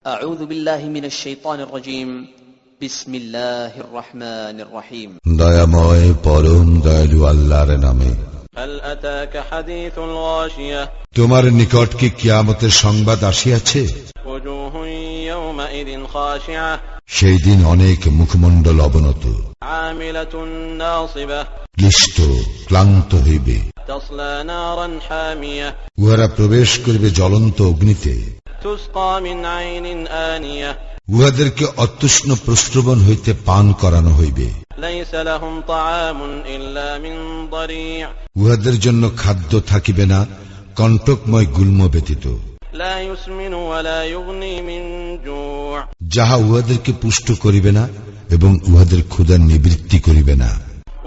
أعوذ بالله من الشيطان الرجيم بسم الله الرحمن الرحيم দয়াময় পরম দয়ালু আল্লাহর নামে। هل أتاك حديث الغاشية তোমার নিকট কি কিয়ামতের সংবাদ আসিয়াছে? وجوه يومئذ خاشعة সেই দিন অনেক মুখমণ্ডল অবনত, عاملة ناصبة ক্লিষ্ট ক্লান্ত হইবে। تصلى نارا حامية উহারা প্রবেশ করিবে জ্বলন্ত অগ্নিতে। تسقى من عين آنية উহাদেরকে অতৃষ্ণ প্রস্রবণ হইতে পান করানো হইবে। ليس لهم طعام إلا من ضريع উহাদের জন্য খাদ্য থাকিবে না কণ্টকময় গুল্ম ব্যতীত, لا يسمن ولا يغني من جوع যাহা উহাদেরকে পুষ্ট করিবে না এবং উহাদের ক্ষুধার নিবৃত্তি করিবে না।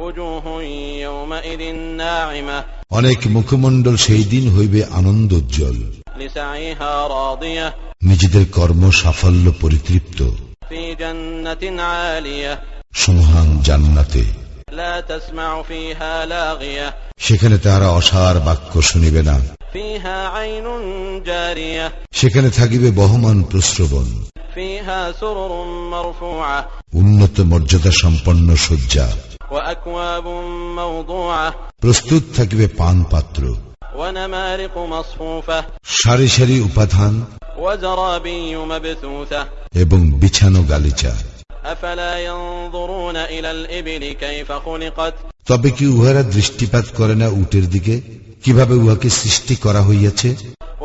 وجوه يومئذ ناعمة অনেক মুখমণ্ডল সেই দিন হইবে আনন্দোজ্জ্বল, لسعيها راضية নিজেদের কর্ম সাফল্য পরিতৃপ্ত, في جنة عالية সমহান জান্নাতে। لا تسمع فيها لاغية সেখানে তাহারা অসার বাক্য শুনিবে না। فيها عين جارية সেখানে থাকিবে বহমান প্রস্রবণ, فيها سرر مرفوعة উন্নত মর্যাদা সম্পন্ন শয্যা, وأكواب موضوعة প্রস্তুত থাকিবে পান পাত্র, ونمارق مصفوفة সারি সারি উপাধান وزرابي مبثوثة এবং বিছানো গালিচা। أفلا ينظرون إلى الإبل كيف خلقت তবে কি উহারা দৃষ্টিপাত করে না উটের দিকে, কিভাবে উহাকে সৃষ্টি করা হইয়াছে,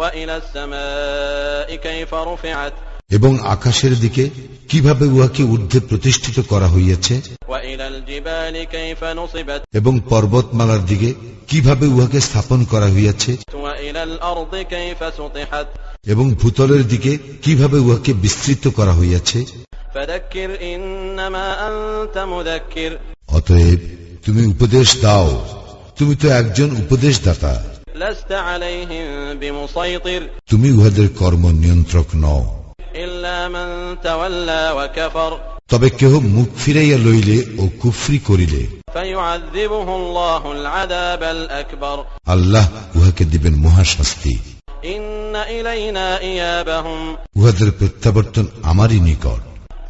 وإلى السماء كيف رفعت এবং আকাশের দিকে কিভাবে উহাকে ঊর্ধ্বে প্রতিষ্ঠিত করা হইয়াছে, وإلى الجبال كيف نصبت এবং পর্বতমালার দিকে কিভাবে উহাকে স্থাপন করা হইয়াছে, وإلى الأرض كيف سطحت এবং ভূতলের দিকে কিভাবে উহাকে বিস্তৃত করা হইয়াছে। فذكر إنما أنت مذكر অতএব তুমি উপদেশ দাও, তুমি তো একজন উপদেশদাতা, لست عليهم بمسيطر তুমি উহাদের কর্ম নিয়ন্ত্রক নও। إلا من تولى وكفر তবে কেহ মুখ ফিরাইয়া লইলে ও কুফরি করিলে فيعذبه الله العذاب الأكبر আল্লাহ উহাকে দিবেন মহাশাস্তি। إن إلينا إيابهم উহাদের প্রত্যাবর্তন আমারই নিকট,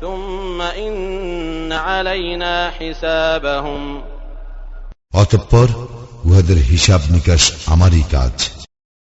ثم إن علينا حسابهم অতঃপর উহাদের হিসাব নিকাশ আমারই কাজ।